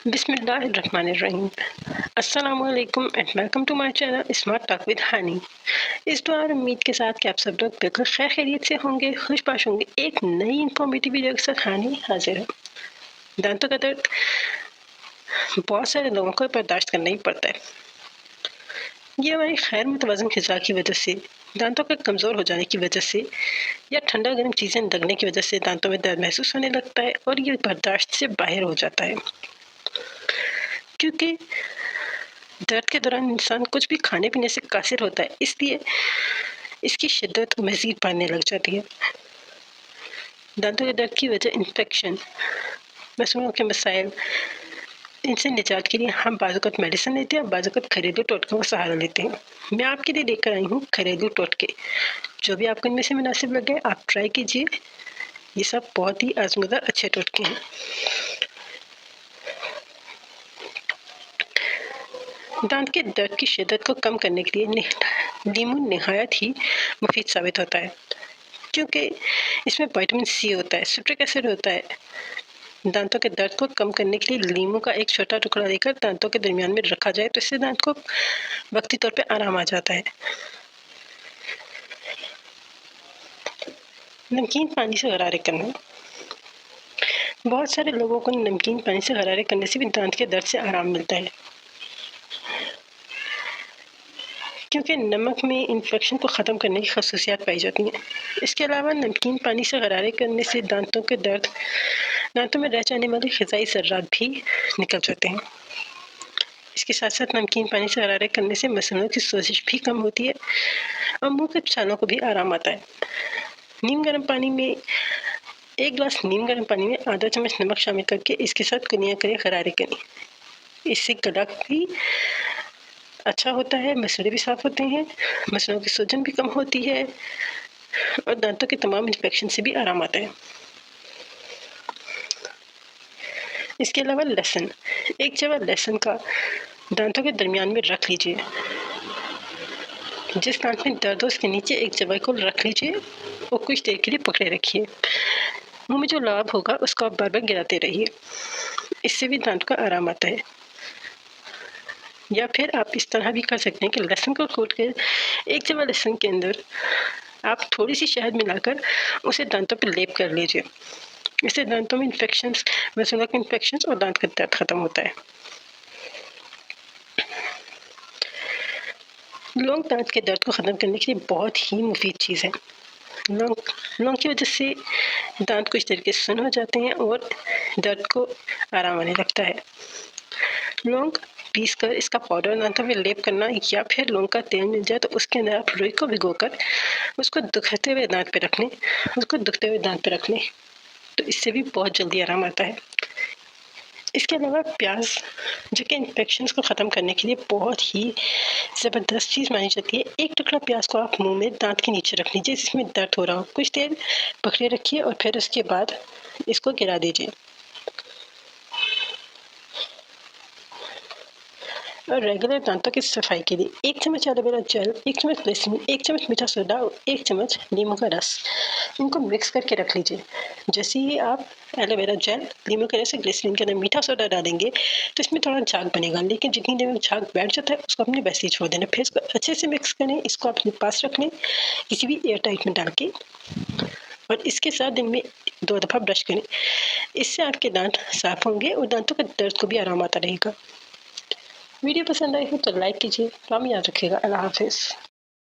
बिस्मिल्लाहिर्रहमानिर्रहीम। अस्सलामुअलैकुम and welcome to my channel smart talk with Honey. इस दुआ और उम्मीद के साथ कि आप सब लोग बिल्कुल खैर खैरियत से होंगे, खुशबाश होंगे। एक नई इन्फॉर्मेटिव वीडियो के साथ हनी हाजिर है। दांतों का दर्द बहुत सारे लोगों को बर्दाश्त करना ही पड़ता है। ये हमारी खैर मुतवाज़न ग़िज़ा की वजह से, दांतों के कमज़ोर हो जाने की वजह से या ठंडा गर्म चीज़ें लगने की वजह से दांतों में दर्द महसूस होने लगता है और ये बर्दाश्त से बाहर हो जाता है। क्योंकि दर्द के दौरान इंसान कुछ भी खाने पीने से कासिर होता है, इसलिए इसकी शिद्दत मज़ीद बढ़ने लग जाती है। दांतों के दर्द की वजह इन्फेक्शन, मसूड़ों के मसाइल, इनसे निजात के लिए हम बाज़-औक़ात मेडिसिन लेते हैं और बाज़-औक़ात घरेलू टोटकों का सहारा लेते हैं। मैं आपके लिए लेकर आई हूँ घरेलू टोटके। जो भी आपको इनमें से मुनासिब लगे आप ट्राई कीजिए। ये सब बहुत ही आज़मूदा अच्छे टोटके हैं। दांत के दर्द की शिद्दत को कम करने के लिए नींबू निहायत ही मुफीद साबित होता है, क्योंकि इसमें विटामिन सी होता है, सिट्रिक एसिड होता है। दांतों के दर्द को कम करने के लिए नींबू का एक छोटा टुकड़ा लेकर दांतों के दरमियान में रखा जाए तो इससे दांत को वक्ती तौर पे आराम आ जाता है। नमकीन पानी से गरारे करना। बहुत सारे लोगों को नमकीन पानी से गरारे करने से भी दांत के दर्द से आराम मिलता है, क्योंकि नमक में इन्फेक्शन को ख़त्म करने की खसूसियात पाई जाती हैं। इसके अलावा नमकीन पानी से गरारे करने से दांतों में रह जाने वाले ग़िज़ाई ज़र्रात भी निकल जाते हैं। इसके साथ साथ नमकीन पानी से गरारे करने से मसलों की सोजिश भी कम होती है और मुंह के छालों को भी आराम आता है। एक गिलास नीम गर्म पानी में आधा चम्मच नमक शामिल करके इसके साथ कुनिया करें, गरारे करें। इससे गला भी अच्छा होता है, मसले भी साफ होते हैं, मसलों की सूजन भी कम होती है और दांतों के तमाम इन्फेक्शन से भी आराम आता है। इसके अलावा लहसुन, एक चम्मच लहसुन का दांतों के दरमियान में रख लीजिए। जिस दांत में दर्द हो उसके नीचे एक चम्मच को रख लीजिए और कुछ देर के लिए पकड़े रखिए। मुंह में जो लाभ होगा उसको आप बार बार गिराते रहिए, इससे भी दांत को आराम आता है। या फिर आप इस तरह भी कर सकते हैं कि लहसुन को कूट कर एक चम्मच लहसुन के अंदर आप थोड़ी सी शहद मिलाकर उसे दांतों पर लेप कर लीजिए। इससे दांतों में इन्फेक्शंस, मसूड़ों के इन्फेक्शंस और दांत का दर्द खत्म होता है। लौंग दांत के दर्द को ख़त्म करने के लिए बहुत ही मुफीद चीज़ है। लौंग की वजह से दांत कुछ तरीके से सुन्न हो जाते हैं और दर्द को आराम आने लगता है। लौंग पीसकर इसका पाउडर दांतों में लेप करना, या फिर लौंग का तेल मिल जाए तो उसके अंदर आप रुई को भिगोकर उसको दुखते हुए दांत पे रख लें तो इससे भी बहुत जल्दी आराम आता है। इसके अलावा प्याज, जो कि इन्फेक्शंस को ख़त्म करने के लिए बहुत ही ज़बरदस्त चीज़ मानी जाती है। एक टुकड़ा प्याज को आप मुंह में दांत के नीचे रख लीजिए जिसमें दर्द हो रहा हो, कुछ देर पकड़े रखिए और फिर उसके बाद इसको गिरा दीजिए। और रेगुलर दांतों की सफाई के लिए 1 चम्मच एलोवेरा जेल, 1 चम्मच ग्लिसरीन, 1 चम्मच मीठा सोडा और 1 चम्मच नींबू का रस, इनको मिक्स करके रख लीजिए। जैसे ही आप एलोवेरा जेल, नींबू के रस, ग्लिसरीन के अंदर मीठा सोडा डालेंगे तो इसमें थोड़ा झाग बनेगा, लेकिन जितनी देर में झाग बैठ जाता है उसको अपने वैसे ही छोड़ देना। फिर इसको अच्छे से मिक्स करें, इसको अपने पास रख लें किसी भी एयर टाइट में डाल के, और इसके साथ दिन में 2 दफ़ा ब्रश करें। इससे आपके दांत साफ होंगे और दांतों के दर्द को भी आराम आता रहेगा। वीडियो पसंद आई हो तो लाइक कीजिए। दुआ में याद रखिएगा। अल्लाह हाफ़िज़।